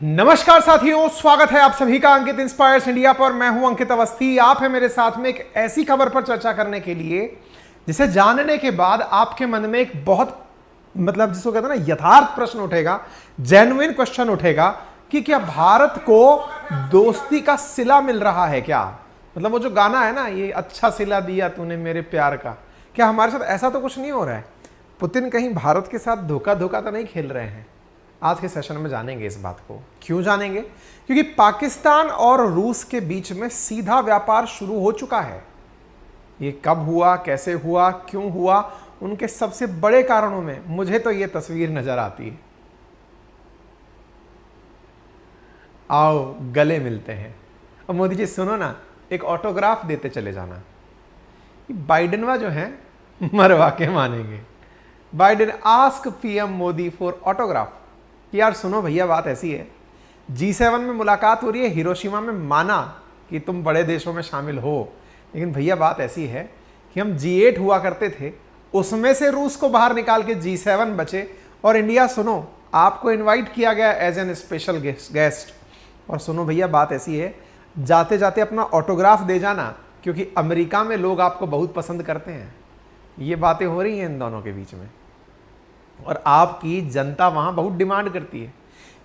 नमस्कार साथियों, स्वागत है आप सभी का अंकित इंस्पायर्स इंडिया पर। मैं हूं अंकित अवस्थी। आप है मेरे साथ में एक ऐसी खबर पर चर्चा करने के लिए जिसे जानने के बाद आपके मन में एक बहुत जिसको कहते हैं ना यथार्थ प्रश्न उठेगा, जेन्युइन क्वेश्चन उठेगा कि क्या भारत को दोस्ती का सिला मिल रहा है क्या? वो जो गाना है ना, ये अच्छा सिला दिया तूने मेरे प्यार का, क्या हमारे साथ ऐसा तो कुछ नहीं हो रहा है? पुतिन कहीं भारत के साथ धोखा धोखा तो नहीं खेल रहे हैं? आज के सेशन में जानेंगे इस बात को। क्यों जानेंगे? क्योंकि पाकिस्तान और रूस के बीच में सीधा व्यापार शुरू हो चुका है। ये कब हुआ, कैसे हुआ, क्यों हुआ, उनके सबसे बड़े कारणों में मुझे तो ये तस्वीर नजर आती है। आओ गले मिलते हैं। और मोदी जी सुनो ना, एक ऑटोग्राफ देते चले जाना। बाइडेनवा जो है मरवा के मानेंगे। Biden ask PM Modi for autograph. यार सुनो भैया, बात ऐसी है, G7 में मुलाकात हो रही है, हिरोशिमा में माना कि तुम बड़े देशों में शामिल हो, लेकिन भैया बात ऐसी है कि हम G8 हुआ करते थे, उसमें से रूस को बाहर निकाल के G7 बचे। और इंडिया सुनो, आपको इनवाइट किया गया एज एन स्पेशल गेस्ट। और सुनो भैया, बात ऐसी है, जाते जाते अपना ऑटोग्राफ दे जाना, क्योंकि अमेरिका में लोग आपको बहुत पसंद करते हैं। ये बातें हो रही हैं इन दोनों के बीच में, और आपकी जनता वहां बहुत डिमांड करती है।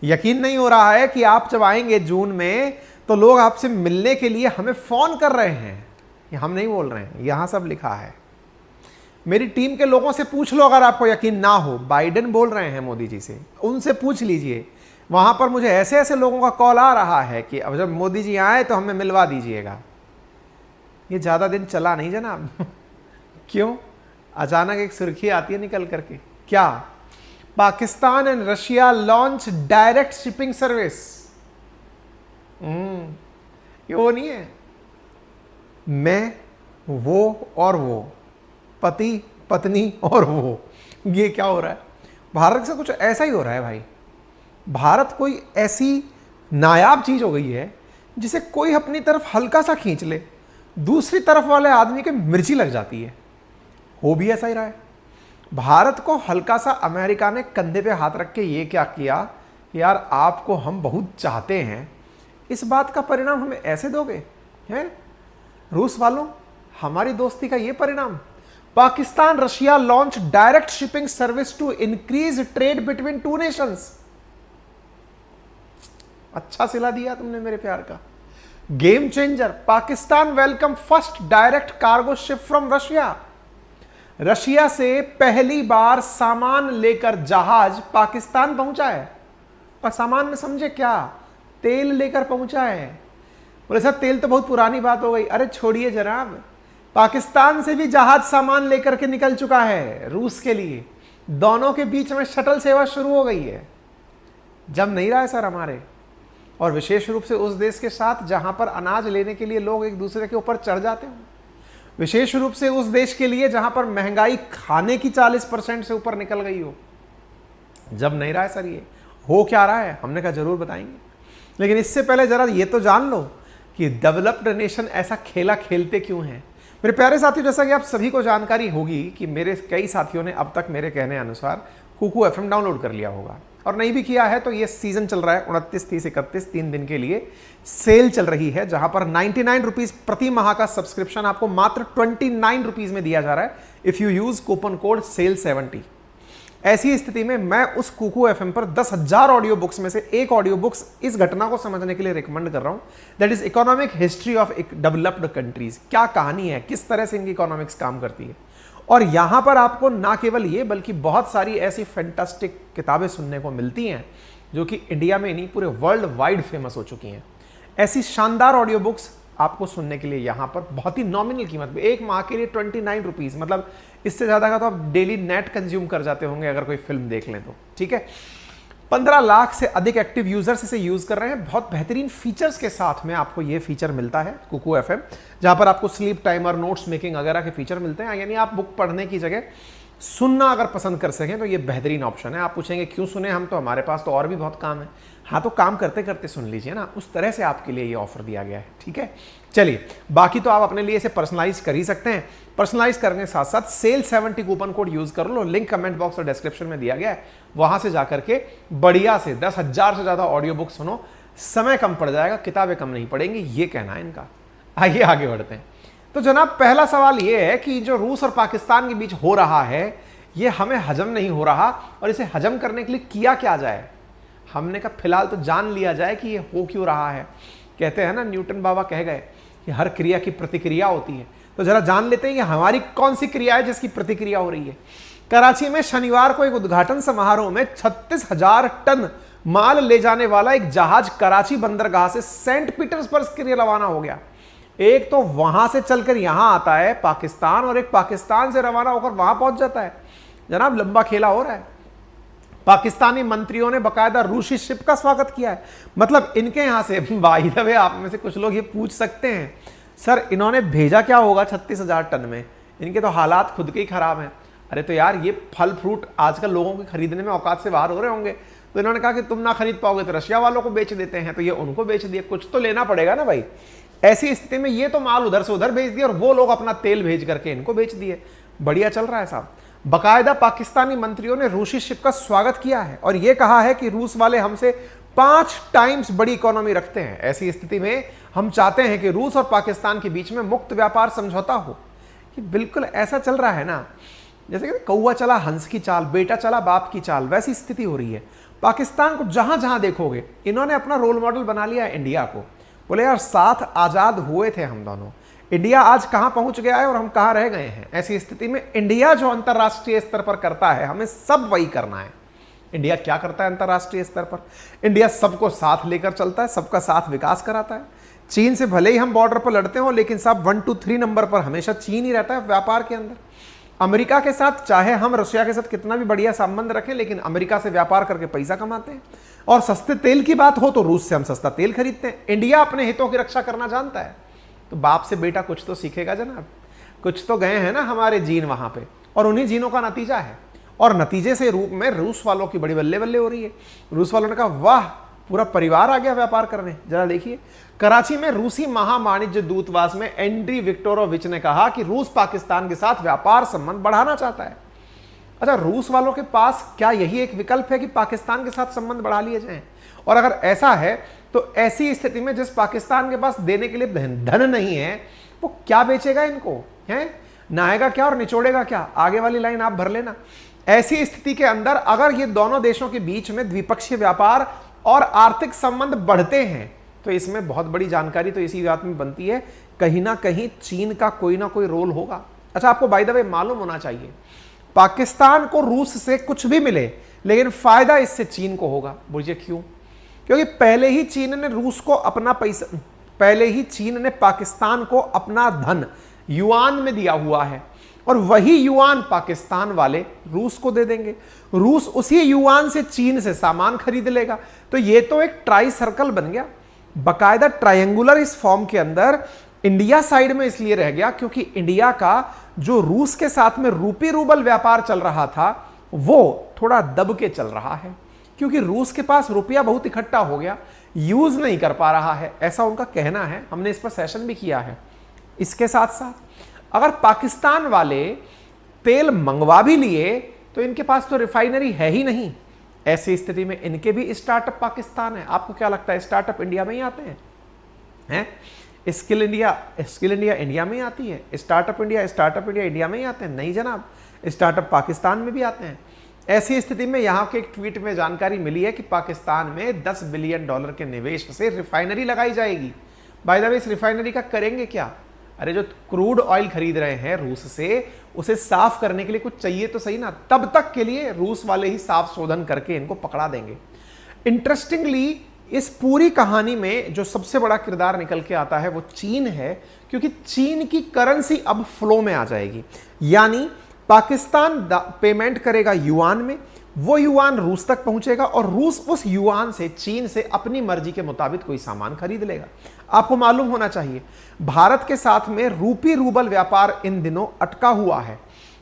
यकीन नहीं हो रहा है कि आप जब आएंगे जून में तो लोग आपसे मिलने के लिए हमें फोन कर रहे हैं। ये हम नहीं बोल रहे हैं, यहां सब लिखा है। मेरी टीम के लोगों से पूछ लो, अगर आपको यकीन ना हो। बाइडेन बोल रहे हैं मोदी जी से, उनसे पूछ लीजिए। वहां पर मुझे ऐसे ऐसे लोगों का कॉल आ रहा है कि अब जब मोदी जी आए तो हमें मिलवा दीजिएगा। ये ज्यादा दिन चला नहीं जनाब। क्यों? अचानक एक सुर्खी आती है निकल करके, क्या? Pakistan and Russia launch direct shipping service. ये वो नहीं है मैं, वो और वो, पति पत्नी और वो। ये क्या हो रहा है? भारत से कुछ ऐसा ही हो रहा है भाई। भारत कोई ऐसी नायाब चीज हो गई है जिसे कोई अपनी तरफ हल्का सा खींच ले, दूसरी तरफ वाले आदमी के मिर्ची लग जाती है। हो भी ऐसा ही रहा है। भारत को हल्का सा अमेरिका ने कंधे पे हाथ रख के ये क्या किया कि यार आपको हम बहुत चाहते हैं, इस बात का परिणाम हमें ऐसे दोगे हैं? रूस वालों, हमारी दोस्ती का ये परिणाम। Pakistan Russia launch direct shipping service to increase trade between two nations. अच्छा सिला दिया तुमने मेरे प्यार का। Game changer. Pakistan welcome first direct cargo ship from Russia. Russia से पहली बार सामान लेकर जहाज पाकिस्तान पहुंचा है। और सामान में समझे क्या? तेल लेकर पहुंचा है। बोले सर तेल तो बहुत पुरानी बात हो गई। अरे छोड़िए जनाब, पाकिस्तान से भी जहाज सामान लेकर के निकल चुका है रूस के लिए। दोनों के बीच में शटल सेवा शुरू हो गई है। जम नहीं रहा है सर हमारे, और विशेष रूप से उस देश के साथ जहां पर अनाज लेने के लिए लोग एक दूसरे के ऊपर चढ़ जाते हैं। विशेष रूप से उस देश के लिए जहां पर महंगाई खाने की 40% से ऊपर निकल गई हो। जब नहीं रहा है सर, ये हो क्या रहा है? हमने कहा जरूर बताएंगे, लेकिन इससे पहले जरा ये तो जान लो कि डेवलप्ड नेशन ऐसा खेला खेलते क्यों हैं। मेरे प्यारे साथियों, जैसा कि आप सभी को जानकारी होगी कि मेरे कई साथियों ने अब तक मेरे कहने अनुसार कुकू FM डाउनलोड कर लिया होगा, और नहीं भी किया है तो ये सीजन चल रहा है 29, 30, 31 3 दिन के लिए सेल चल रही है, जहां पर 99 रुपीज प्रति माह का सब्सक्रिप्शन आपको मात्र 29 रुपीज में दिया जा रहा है if you use coupon code SALE70। ऐसी स्थिति में मैं उस कुकू FM पर 10,000 ऑडियो बुक्स में से एक ऑडियो बुक्स इस घटना को समझने के लिए रिकमेंड कर रहा हूं। That is economic history of developed countries. क्या कहानी है, किस तरह से इनकी इकोनॉमिक्स काम करती है। और यहां पर आपको ना केवल ये बल्कि बहुत सारी ऐसी फैंटास्टिक किताबें सुनने को मिलती हैं जो कि इंडिया में नहीं पूरे वर्ल्ड वाइड फेमस हो चुकी हैं। ऐसी शानदार ऑडियो बुक्स आपको सुनने के लिए यहां पर बहुत ही नॉमिनल कीमत में, एक माह के लिए 29 रुपीज, इससे ज्यादा का तो आप डेली नेट कंज्यूम कर जाते होंगे अगर कोई फिल्म देख लें तो। ठीक है, 15 लाख से अधिक एक्टिव यूजर्स इसे यूज कर रहे हैं। बहुत बेहतरीन फीचर्स के साथ में आपको यह फीचर मिलता है कुकू FM, जहां पर आपको स्लीप टाइमर, नोट्स मेकिंग वगैरह के फीचर मिलते हैं। यानी आप बुक पढ़ने की जगह सुनना अगर पसंद कर सकें तो ये बेहतरीन ऑप्शन है। आप पूछेंगे क्यों सुने हम, तो हमारे पास तो और भी बहुत काम है। हाँ, तो काम करते करते सुन लीजिए ना, उस तरह से आपके लिए ये ऑफर दिया गया है। ठीक है, चलिए बाकी तो आप अपने लिए इसे पर्सनलाइज कर ही सकते हैं। पर्सनलाइज करने के साथ साथ सेल 70 कूपन कोड यूज कर लो, लिंक कमेंट बॉक्स और डिस्क्रिप्शन में दिया गया है, वहां से जाकर के बढ़िया से 10,000 से ज्यादा ऑडियो बुक सुनो, समय कम पड़ जाएगा, किताबें कम नहीं पड़ेंगी, ये कहना है इनका। आइए आगे बढ़ते हैं। तो जनाब पहला सवाल ये है कि जो रूस और पाकिस्तान के बीच हो रहा है ये हमें हजम नहीं हो रहा, और इसे हजम करने के लिए किया क्या जाए। हमने कहा फिलहाल तो जान लिया जाए कि ये हो क्यों रहा है। कहते हैं ना, न्यूटन बाबा कह गए कि हर क्रिया की प्रतिक्रिया होती है, तो जरा जान लेते हैं कि हमारी कौन सी क्रिया है जिसकी प्रतिक्रिया हो रही है। कराची में शनिवार को एक उद्घाटन समारोह में 36,000 टन माल ले जाने वाला एक जहाज कराची बंदरगाह से सेंट पीटर्सबर्ग के लिए रवाना हो गया। एक तो वहां से चलकर यहां आता है पाकिस्तान, और एक पाकिस्तान से रवाना होकर वहां पहुंच जाता है। जनाब लंबा खेला हो रहा है। पाकिस्तानी मंत्रियों ने बकायदा रूसी शिप का स्वागत किया है। मतलब इनके यहां से बाय द वे आप में से कुछ लोग ये पूछ सकते हैं, सर इन्होंने भेजा क्या होगा 36,000 टन में, इनके तो हालात खुद के ही खराब हैं। अरे तो यार ये फल फ्रूट आजकल लोगों के खरीदने में औकात से बाहर हो रहे होंगे, तो इन्होंने कहा कि तुम ना खरीद पाओगे तो रशिया वालों को बेच देते हैं, तो ये उनको बेच दिए, कुछ तो लेना पड़ेगा ना भाई। ऐसी स्थिति में ये तो माल उधर से उधर भेज दिया और वो लोग अपना तेल भेज करके इनको बेच दिए। बढ़िया चल रहा है साहब। बकायदा पाकिस्तानी मंत्रियों ने रूसी शिप का स्वागत किया है और यह कहा है कि रूस वाले हमसे 5 टाइम्स बड़ी इकोनॉमी रखते हैं। ऐसी स्थिति में हम चाहते हैं कि रूस और पाकिस्तान के बीच में मुक्त व्यापार समझौता हो। ये बिल्कुल ऐसा चल रहा है ना जैसे कि कौवा चला हंस की चाल, बेटा चला बाप की चाल, वैसी स्थिति हो रही है। पाकिस्तान को जहां जहां देखोगे इन्होंने अपना रोल मॉडल बना लिया है इंडिया को। बोले यार साथ आजाद हुए थे हम दोनों, इंडिया आज कहां पहुंच गया है और हम कहां रह गए हैं। ऐसी स्थिति में इंडिया जो अंतरराष्ट्रीय स्तर पर करता है हमें सब वही करना है। इंडिया क्या करता है अंतरराष्ट्रीय स्तर पर? इंडिया सबको साथ लेकर चलता है, सबका साथ विकास कराता है। चीन से भले ही हम बॉर्डर पर लड़ते हो, लेकिन साहब 1 2 3 नंबर पर हमेशा चीन ही रहता है व्यापार के अंदर। अमेरिका के साथ चाहे हम रशिया के साथ कितना भी बढ़िया संबंध रखें, लेकिन अमेरिका से व्यापार करके पैसा कमाते हैं। और सस्ते तेल की बात हो तो रूस से हम सस्ता तेल खरीदते हैं। इंडिया अपने हितों की रक्षा करना जानता है। तो बाप से बेटा कुछ तो सीखेगा जनाब, कुछ तो गए हैं ना हमारे जीन वहां पे, और उन्हीं जीनों का नतीजा है। और नतीजे से रूप में रूस वालों की बड़ी बल्ले बल्ले हो रही है। रूस वालों ने कहा वाह पूरा परिवार आ गया व्यापार करने। जरा देखिए, कराची में रूसी महावाणिज्य दूतावास में एंड्री विक्टोरोविच ने कहा कि रूस पाकिस्तान के साथ व्यापार संबंध बढ़ाना चाहता है। अच्छा, रूस वालों के पास क्या यही एक विकल्प है कि पाकिस्तान के साथ संबंध बढ़ा लिए जाएं? और अगर ऐसा है तो ऐसी स्थिति में जिस पाकिस्तान के पास देने के लिए धन नहीं है वो क्या बेचेगा इनको, है नहाएगा क्या और निचोड़ेगा क्या? आगे वाली लाइन आप भर लेना। ऐसी स्थिति के अंदर अगर ये दोनों देशों के बीच में द्विपक्षीय व्यापार और आर्थिक संबंध बढ़ते हैं तो इसमें बहुत बड़ी जानकारी तो इसी बात में बनती है, कहीं ना कहीं चीन का कोई ना कोई रोल होगा। अच्छा, आपको बाय द वे मालूम होना चाहिए, पाकिस्तान को रूस से कुछ भी मिले लेकिन फायदा इससे चीन को होगा। बुझिए क्यों? क्योंकि पहले ही चीन ने रूस को अपना पैसा, पहले ही चीन ने पाकिस्तान को अपना धन युआन में दिया हुआ है, और वही युआन पाकिस्तान वाले रूस को दे देंगे। रूस उसी युआन से चीन से सामान खरीद लेगा। तो ये तो एक ट्राई सर्कल बन गया, बकायदा ट्रायंगुलर। इस फॉर्म के अंदर इंडिया साइड में इसलिए रह गया क्योंकि इंडिया का जो रूस के साथ में रूपी रूबल व्यापार चल रहा था वो थोड़ा दब के चल रहा है, क्योंकि रूस के पास रुपया बहुत इकट्ठा हो गया, यूज नहीं कर पा रहा है, ऐसा उनका कहना है। हमने इस पर सेशन भी किया है। इसके साथ साथ अगर पाकिस्तान वाले तेल मंगवा भी लिए तो इनके पास तो रिफाइनरी है ही नहीं। ऐसी स्थिति में इनके भी स्टार्टअप पाकिस्तान है। आपको क्या लगता है स्टार्टअप इंडिया में ही आते हैं? स्किल इंडिया इंडिया में ही आती है। स्टार्टअप इंडिया इंडिया में ही आते हैं? नहीं जनाब, स्टार्टअप पाकिस्तान में भी आते हैं। ऐसी स्थिति में यहां के एक ट्वीट में जानकारी मिली है कि पाकिस्तान में $10 बिलियन के निवेश से रिफाइनरी लगाई जाएगी। बाय द वे इस रिफाइनरी का करेंगे क्या? अरे जो क्रूड ऑयल खरीद रहे हैं रूस से, उसे साफ करने के लिए कुछ चाहिए तो सही ना, तब तक के लिए रूस वाले ही साफ शोधन करके इनको पकड़ा देंगे। इंटरेस्टिंगली इस पूरी कहानी में जो सबसे बड़ा किरदार निकल के आता है वो चीन है, क्योंकि चीन की करेंसी अब फ्लो में आ जाएगी। यानी पाकिस्तान पेमेंट करेगा युआन में, वो युआन रूस तक पहुंचेगा और रूस उस युआन से चीन से अपनी मर्जी के मुताबिक कोई सामान खरीद लेगा। आपको मालूम होना चाहिए भारत के साथ में रूपी रूबल व्यापार इन दिनों अटका हुआ है।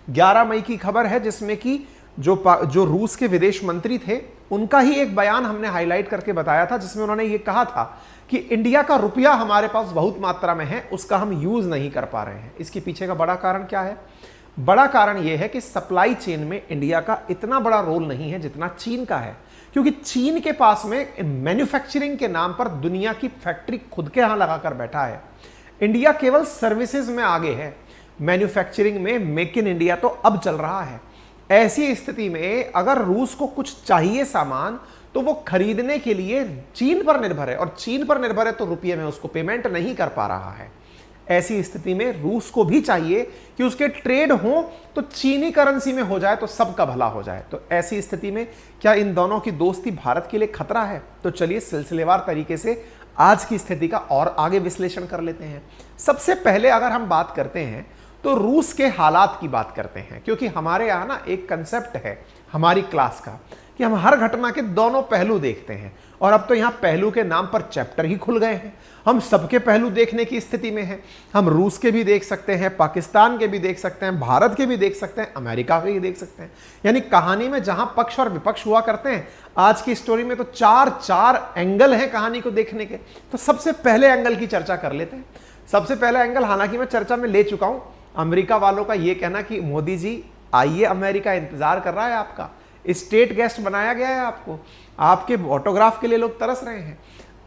11 मई की खबर है, जिसमें कि जो रूस के विदेश मंत्री थे उनका ही एक बयान हमने हाईलाइट करके बताया था, जिसमें उन्होंने ये कहा था कि इंडिया का रुपया हमारे पास बहुत मात्रा में है, उसका हम यूज नहीं कर पा रहे हैं। इसके पीछे का बड़ा कारण क्या है? बड़ा कारण यह है कि सप्लाई चेन में इंडिया का इतना बड़ा रोल नहीं है जितना चीन का है, क्योंकि चीन के पास में मैन्युफैक्चरिंग के नाम पर दुनिया की फैक्ट्री खुद के यहां लगाकर बैठा है। इंडिया केवल सर्विसेज में आगे है, मैन्युफैक्चरिंग में मेक इन इंडिया तो अब चल रहा है। ऐसी स्थिति में अगर रूस को कुछ चाहिए सामान तो वो खरीदने के लिए चीन पर निर्भर है, और चीन पर निर्भर है तो रुपये में उसको पेमेंट नहीं कर पा रहा है। ऐसी स्थिति में रूस को भी चाहिए कि उसके ट्रेड हो तो चीनी करेंसी में हो जाए तो सबका भला हो जाए। तो ऐसी स्थिति में क्या इन दोनों की दोस्ती भारत के लिए खतरा है? तो चलिए सिलसिलेवार तरीके से आज की स्थिति का और आगे विश्लेषण कर लेते हैं। सबसे पहले अगर हम बात करते हैं तो रूस के हालात की बात करते हैं, क्योंकि हमारे यहाँ ना एक कंसेप्ट है हमारी क्लास का कि हम हर घटना के दोनों पहलू देखते हैं, और अब तो यहाँ पहलू के नाम पर चैप्टर ही खुल गए हैं। हम सबके पहलू देखने की स्थिति में हैं। हम रूस के भी देख सकते हैं, पाकिस्तान के भी देख सकते हैं, भारत के भी देख सकते हैं, अमेरिका के भी देख सकते हैं। यानी कहानी में जहां पक्ष और विपक्ष हुआ करते हैं, आज की स्टोरी में तो चार एंगल हैं कहानी को देखने के। तो सबसे पहले एंगल की चर्चा कर लेते हैं। सबसे पहला एंगल, हालांकि मैं चर्चा में ले चुका हूं, अमेरिका वालों का यह कहना कि मोदी जी आइए, अमेरिका इंतजार कर रहा है आपका, स्टेट गेस्ट बनाया गया है आपको, आपके ऑटोग्राफ के लिए लोग तरस रहे हैं।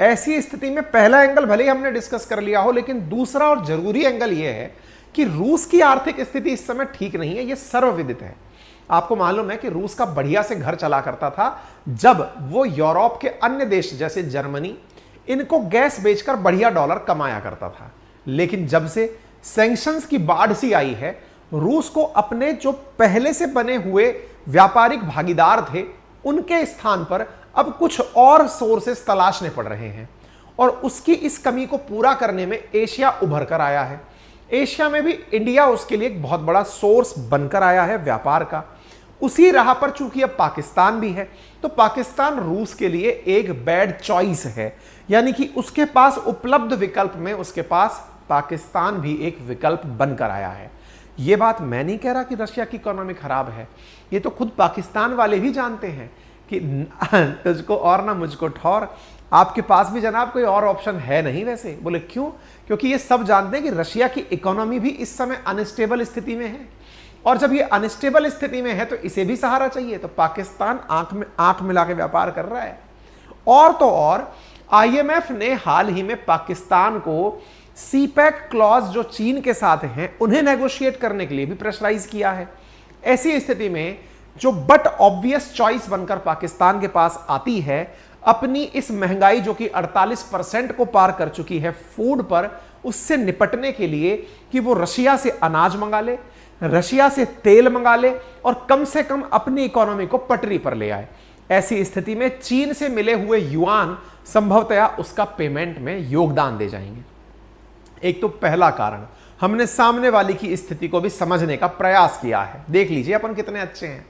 ऐसी स्थिति में पहला एंगल भले ही हमने डिस्कस कर लिया हो, लेकिन दूसरा और जरूरी एंगल यह है कि रूस की आर्थिक स्थिति इस समय ठीक नहीं है, यह सर्वविदित है। आपको मालूम है कि रूस का बढ़िया से घर चला करता था जब वो यूरोप के अन्य देश जैसे जर्मनी इनको गैस बेचकर बढ़िया डॉलर कमाया करता था। लेकिन जब से सैंक्शंस की बाढ़ सी आई है, रूस को अपने जो पहले से बने हुए व्यापारिक भागीदार थे उनके स्थान पर अब कुछ और सोर्सेस तलाशने पड़ रहे हैं, और उसकी इस कमी को पूरा करने में एशिया उभर कर आया है। एशिया में भी इंडिया उसके लिए एक बहुत बड़ा सोर्स बनकर आया है व्यापार का। उसी राह पर चूंकि अब पाकिस्तान भी है, तो पाकिस्तान रूस के लिए एक बैड चॉइस है, यानी कि उसके पास उपलब्ध विकल्प में उसके पास पाकिस्तान भी एक विकल्प बनकर आया है। यह बात मैं नहीं कह रहा कि रशिया की इकोनॉमी खराब है, ये तो खुद पाकिस्तान वाले भी जानते हैं कि तुझको और ना मुझको ठौर, आपके पास भी जनाब कोई और ऑप्शन है नहीं। वैसे बोले क्यों? क्योंकि ये सब जानते हैं कि रशिया की इकोनॉमी भी इस समय अनस्टेबल स्थिति में है, और जब ये अनस्टेबल स्थिति में है तो इसे भी सहारा चाहिए। तो पाकिस्तान आंख मिला के व्यापार कर रहा है। और तो और IMF ने हाल ही में पाकिस्तान को सीपैक क्लॉज जो चीन के साथ हैं उन्हें नेगोशिएट करने के लिए भी प्रेशराइज किया है। ऐसी स्थिति में जो बट ऑब्वियस चॉइस बनकर पाकिस्तान के पास आती है, अपनी इस महंगाई जो कि 48% को पार कर चुकी है फूड पर, उससे निपटने के लिए कि वो रशिया से अनाज मंगा ले, रशिया से तेल मंगा ले, और कम से कम अपनी इकोनॉमी को पटरी पर ले आए। ऐसी स्थिति में चीन से मिले हुए युआन संभवतया उसका पेमेंट में योगदान दे जाएंगे। एक तो पहला कारण, हमने सामने वाली की स्थिति को भी समझने का प्रयास किया है। देख लीजिए अपन कितने अच्छे हैं।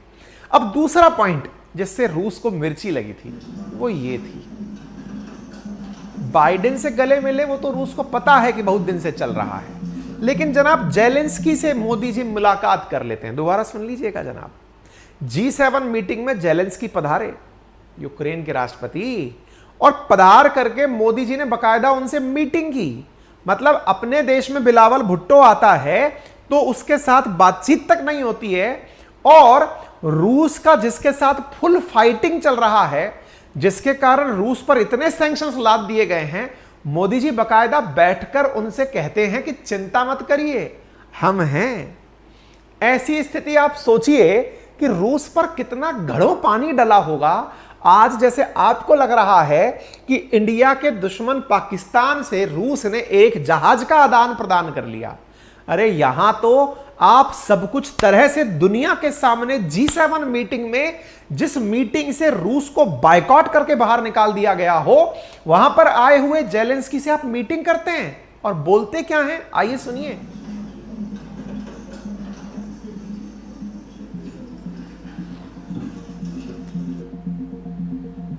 अब दूसरा पॉइंट जिससे रूस को मिर्ची लगी थी वो ये थी, बाइडेन से गले मिले वो तो रूस को पता है कि बहुत दिन से चल रहा है, लेकिन जनाब जेलेंस्की से मोदी जी मुलाकात कर लेते हैं। दोबारा सुन लीजिएगा जनाब, G7 मीटिंग में जेलेंस्की पधारे, यूक्रेन के राष्ट्रपति, और पधार करके मोदी जी ने बकायदा उनसे मीटिंग की। मतलब अपने देश में बिलावल भुट्टो आता है तो उसके साथ बातचीत तक नहीं होती है, और रूस का जिसके साथ फुल फाइटिंग चल रहा है, जिसके कारण रूस पर इतने सैंक्शंस लाद दिए गए हैं, मोदी जी बकायदा बैठकर उनसे कहते हैं कि चिंता मत करिए, हम हैं। ऐसी स्थिति आप सोचिए कि रूस पर कितना घड़ों पानी डला होगा। आज जैसे आपको लग रहा है कि इंडिया के दुश्मन पाकिस्तान से रूस ने एक जहाज का आदान प्रदान कर लिया, अरे यहां तो आप सब कुछ तरह से दुनिया के सामने G7 मीटिंग में, जिस मीटिंग से रूस को बायकॉट करके बाहर निकाल दिया गया हो, वहां पर आए हुए जेलेंस्की से आप मीटिंग करते हैं और बोलते क्या हैं, आइए सुनिए।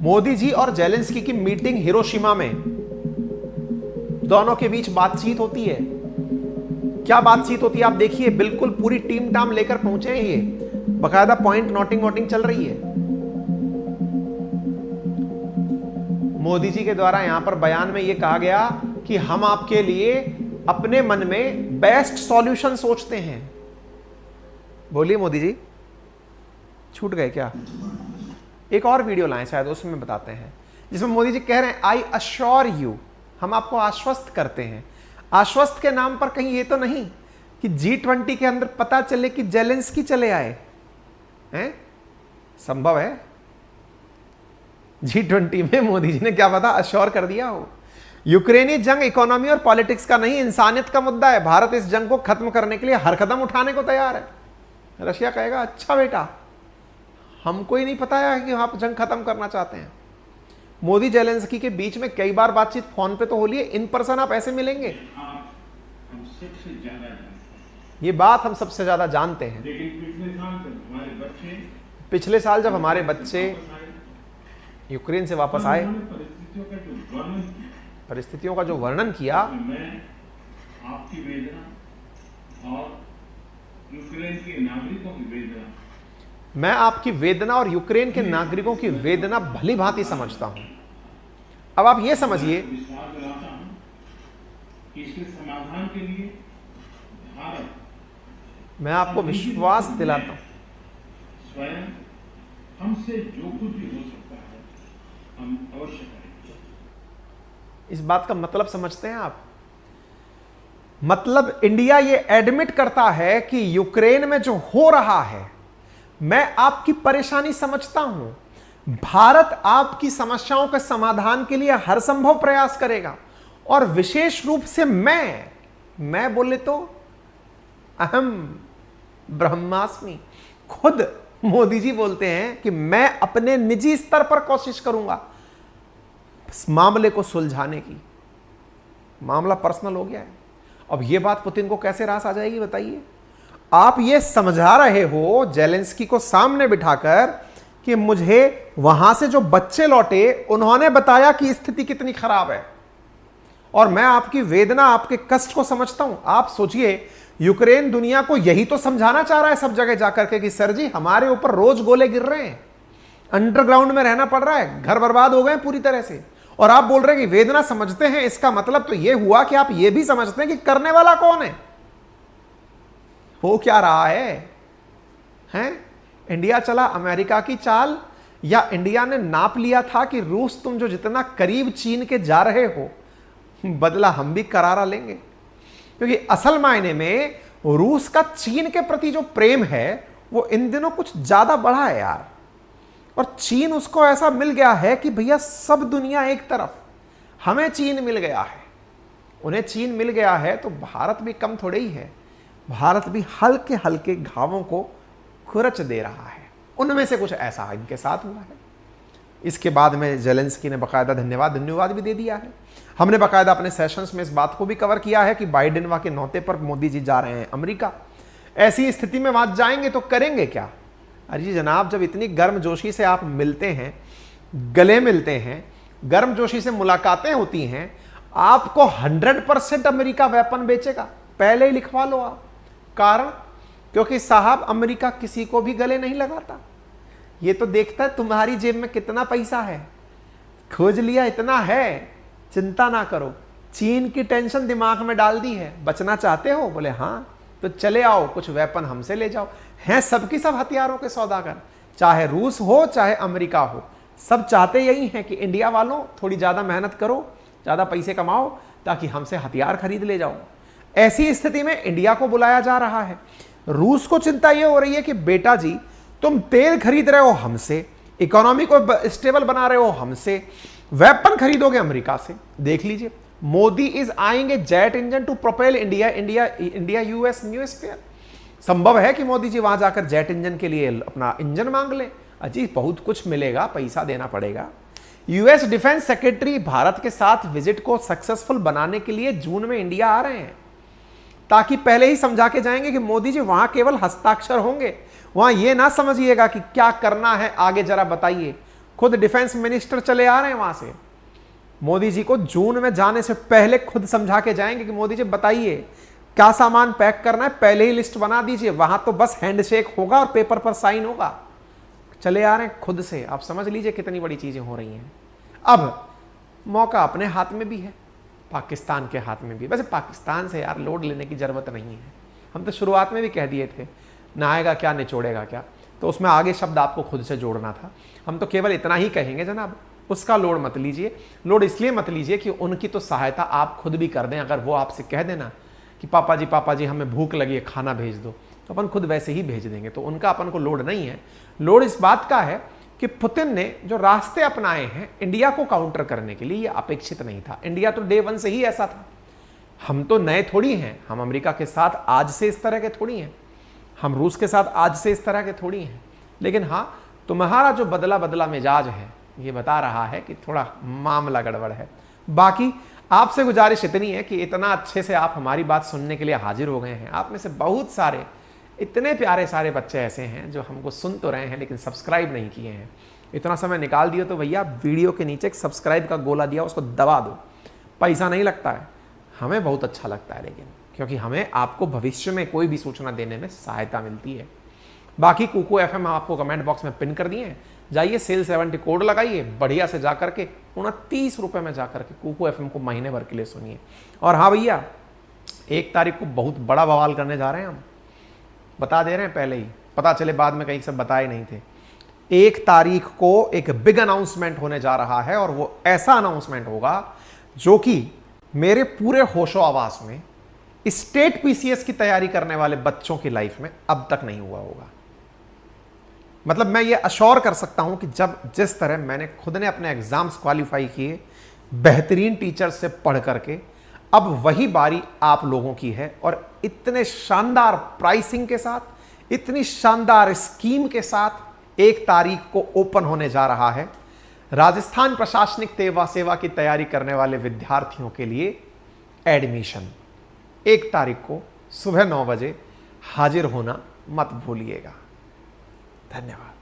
मोदी जी और जेलेंस्की की मीटिंग हिरोशिमा में, दोनों के बीच बातचीत होती है। क्या बातचीत होती है आप देखिए, बिल्कुल पूरी टीम टाम लेकर पहुंचे हैं, ये बकायदा पॉइंट नोटिंग चल रही है। मोदी जी के द्वारा यहां पर बयान में यह कहा गया कि हम आपके लिए अपने मन में बेस्ट सॉल्यूशन सोचते हैं। बोलिए मोदी जी, छूट गए क्या? एक और वीडियो लाएं शायद, उसमें बताते हैं, जिसमें मोदी जी कह रहे हैं आई अश्योर यू, हम आपको आश्वस्त करते हैं। आश्वस्त के नाम पर कहीं ये तो नहीं कि G20 के अंदर पता चले कि जेलेंस्की चले आए हैं? संभव है G20 में मोदी जी ने क्या पता अश्योर कर दिया हो। यूक्रेनी जंग इकोनॉमी और पॉलिटिक्स का नहीं, इंसानियत का मुद्दा है। भारत इस जंग को खत्म करने के लिए हर कदम उठाने को तैयार है। रशिया कहेगा अच्छा बेटा, हमको ही नहीं पता है कि आप जंग खत्म करना चाहते हैं। मोदी जेलेंस्की के बीच में कई बार बातचीत फोन पे तो हो लिए, इन पर्सन आप ऐसे मिलेंगे? ये बात हम सबसे ज्यादा जानते हैं। पिछले साल जब हमारे बच्चे यूक्रेन से वापस आए, परिस्थितियों का जो वर्णन किया, मैं आपकी वेदना और यूक्रेन के नागरिकों की वेदना, मैं आपकी वेदना और यूक्रेन के नागरिकों की वेदना भली भांति समझता हूं। अब आप ये समझिए, विश्वास दिलाता हूं कि इसके समाधान के लिए भारत, मैं आपको विश्वास दिलाता हूं, स्वयं हमसे जो कुछ भी हो सकता है हम अवश्य करेंगे। इस बात का मतलब समझते हैं आप? मतलब इंडिया ये एडमिट करता है कि यूक्रेन में जो हो रहा है, मैं आपकी परेशानी समझता हूं, भारत आपकी समस्याओं के समाधान के लिए हर संभव प्रयास करेगा, और विशेष रूप से मैं बोले तो अहम ब्रह्मास्मि, खुद मोदी जी बोलते हैं कि मैं अपने निजी स्तर पर कोशिश करूंगा इस मामले को सुलझाने की। मामला पर्सनल हो गया है। अब यह बात पुतिन को कैसे रास आ जाएगी बताइए? आप ये समझा रहे हो जेलेंस्की को सामने बिठाकर कि मुझे वहां से जो बच्चे लौटे उन्होंने बताया कि स्थिति कितनी खराब है, और मैं आपकी वेदना, आपके कष्ट को समझता हूं। आप सोचिए, यूक्रेन दुनिया को यही तो समझाना चाह रहा है सब जगह जाकर के कि सर जी हमारे ऊपर रोज गोले गिर रहे हैं, अंडरग्राउंड में रहना पड़ रहा है, घर बर्बाद हो गए पूरी तरह से, और आप बोल रहे हैं कि वेदना समझते हैं। इसका मतलब तो यह हुआ कि आप यह भी समझते हैं कि करने वाला कौन है, हो क्या रहा है? हैं? इंडिया चला अमेरिका की चाल, या इंडिया ने नाप लिया था कि रूस तुम जो जितना करीब चीन के जा रहे हो, बदला हम भी करारा लेंगे? क्योंकि असल मायने में रूस का चीन के प्रति जो प्रेम है वो इन दिनों कुछ ज्यादा बढ़ा है यार, और चीन उसको ऐसा मिल गया है कि भैया सब दुनिया एक तरफ, हमें चीन मिल गया है, उन्हें चीन मिल गया है, तो भारत भी कम थोड़े ही है। भारत भी हल्के हल्के घावों को खुरच दे रहा है। उनमें से कुछ ऐसा इनके साथ हुआ है। इसके बाद में जेलेंस्की ने बकायदा धन्यवाद भी दे दिया है। हमने बकायदा अपने सेशंस में इस बात को भी कवर किया है कि बाइडेन वहां के न्योते पर मोदी जी जा रहे हैं अमेरिका। ऐसी स्थिति में वहां जाएंगे तो करेंगे क्या? अरे जी जनाब, जब इतनी गर्मजोशी से आप मिलते हैं, गले मिलते हैं, गर्मजोशी से मुलाकातें होती हैं, आपको 100% अमेरिका वेपन बेचेगा, पहले ही लिखवा लो आप। कारण, क्योंकि साहब अमेरिका किसी को भी गले नहीं लगाता, ये तो देखता है तुम्हारी जेब में कितना पैसा है, खोज लिया इतना है, चिंता ना करो। चीन की टेंशन दिमाग में डाल दी है, बचना चाहते हो? बोले हाँ, तो चले आओ, कुछ वेपन हमसे ले जाओ। हैं सबकी सब हथियारों के सौदागर, चाहे रूस हो चाहे अमेरिका हो, सब चाहते यही हैं कि इंडिया वालों थोड़ी ज्यादा मेहनत करो, ज्यादा पैसे कमाओ, ताकि हमसे हथियार खरीद ले जाओ। ऐसी स्थिति में इंडिया को बुलाया जा रहा है। रूस को चिंता यह हो रही है कि बेटा जी तुम तेल खरीद रहे हो हमसे, इकोनॉमी को स्टेबल बना रहे हो हमसे, वेपन खरीदोगे अमेरिका से। देख लीजिए, मोदी इज आएंगे jet engine to propel India US new sphere. संभव है कि मोदी जी वहां जाकर जेट इंजन के लिए अपना इंजन मांग लें। अजी बहुत कुछ मिलेगा, पैसा देना पड़ेगा। यूएस डिफेंस सेक्रेटरी भारत के साथ विजिट को सक्सेसफुल बनाने के लिए जून में इंडिया आ रहे हैं, ताकि पहले ही समझा के जाएंगे कि मोदी जी वहां केवल हस्ताक्षर होंगे, वहां ये ना समझिएगा कि क्या करना है आगे जरा बताइए। खुद डिफेंस मिनिस्टर चले आ रहे हैं वहां से, मोदी जी को जून में जाने से पहले खुद समझा के जाएंगे कि मोदी जी बताइए क्या सामान पैक करना है पहले ही लिस्ट बना दीजिए, वहां तो बस हैंडशेक होगा और पेपर पर साइन होगा, चले आ रहे हैं खुद से। आप समझ लीजिए कितनी बड़ी चीजें हो रही हैं। अब मौका अपने हाथ में भी है, पाकिस्तान के हाथ में भी। वैसे पाकिस्तान से यार लोड लेने की जरूरत नहीं है, हम तो शुरुआत में भी कह दिए थे ना आएगा क्या निचोड़ेगा क्या, तो उसमें आगे शब्द आपको खुद से जोड़ना था। हम तो केवल इतना ही कहेंगे जनाब, उसका लोड मत लीजिए। लोड इसलिए मत लीजिए कि उनकी तो सहायता आप खुद भी कर दें। अगर वो आपसे कह देना कि पापा जी हमें भूख लगी है खाना भेज दो, तो अपन खुद वैसे ही भेज देंगे, तो उनका अपन को लोड नहीं है। लोड इस बात का है कि पुतिन ने जो रास्ते अपनाए हैं इंडिया को काउंटर करने के लिए, ये अपेक्षित नहीं था। इंडिया तो डे वन से ही ऐसा था। हम तो नए थोड़ी हैं, हम अमेरिका के साथ आज से इस तरह के थोड़ी हैं, हम रूस के साथ आज से इस तरह के थोड़ी हैं। लेकिन हाँ, तुम्हारा जो बदला बदला मिजाज है ये बता रहा है कि थोड़ा मामला गड़बड़ है। बाकी आपसे गुजारिश इतनी है कि इतना अच्छे से आप हमारी बात सुनने के लिए हाजिर हो गए हैं। आप में से बहुत सारे इतने प्यारे सारे बच्चे ऐसे हैं जो हमको सुन तो रहे हैं लेकिन सब्सक्राइब नहीं किए हैं। इतना समय निकाल दिया तो भैया वीडियो के नीचे एक सब्सक्राइब का गोला दिया, उसको दबा दो। पैसा नहीं लगता है, हमें बहुत अच्छा लगता है, लेकिन क्योंकि हमें आपको भविष्य में कोई भी सूचना देने में सहायता मिलती है। बाकी कुकू FM आपको कमेंट बॉक्स में पिन कर दिए हैं, जाइए सेल 70 कोड लगाइए, बढ़िया से जाकर के 29 रुपये में जाकर के कुकू FM को महीने भर के लिए सुनिए। और हाँ भैया, 1 तारीख को बहुत बड़ा बवाल करने जा रहे हैं, हम बता दे रहे हैं पहले ही, पता चले बाद में कहीं सब बताए नहीं थे। 1 तारीख को एक बिग अनाउंसमेंट होने जा रहा है, और वो ऐसा अनाउंसमेंट होगा जो कि मेरे पूरे होशो आवास में स्टेट PCS की तैयारी करने वाले बच्चों की लाइफ में अब तक नहीं हुआ होगा। मतलब मैं ये अश्योर कर सकता हूं कि जिस तरह मैंने खुद ने अपने एग्जाम्स क्वालिफाई किए बेहतरीन टीचर से पढ़ करके, अब वही बारी आप लोगों की है। और इतने शानदार प्राइसिंग के साथ, इतनी शानदार स्कीम के साथ 1 तारीख को ओपन होने जा रहा है राजस्थान प्रशासनिक सेवा की तैयारी करने वाले विद्यार्थियों के लिए एडमिशन। 1 तारीख को सुबह 9 बजे हाजिर होना मत भूलिएगा। धन्यवाद।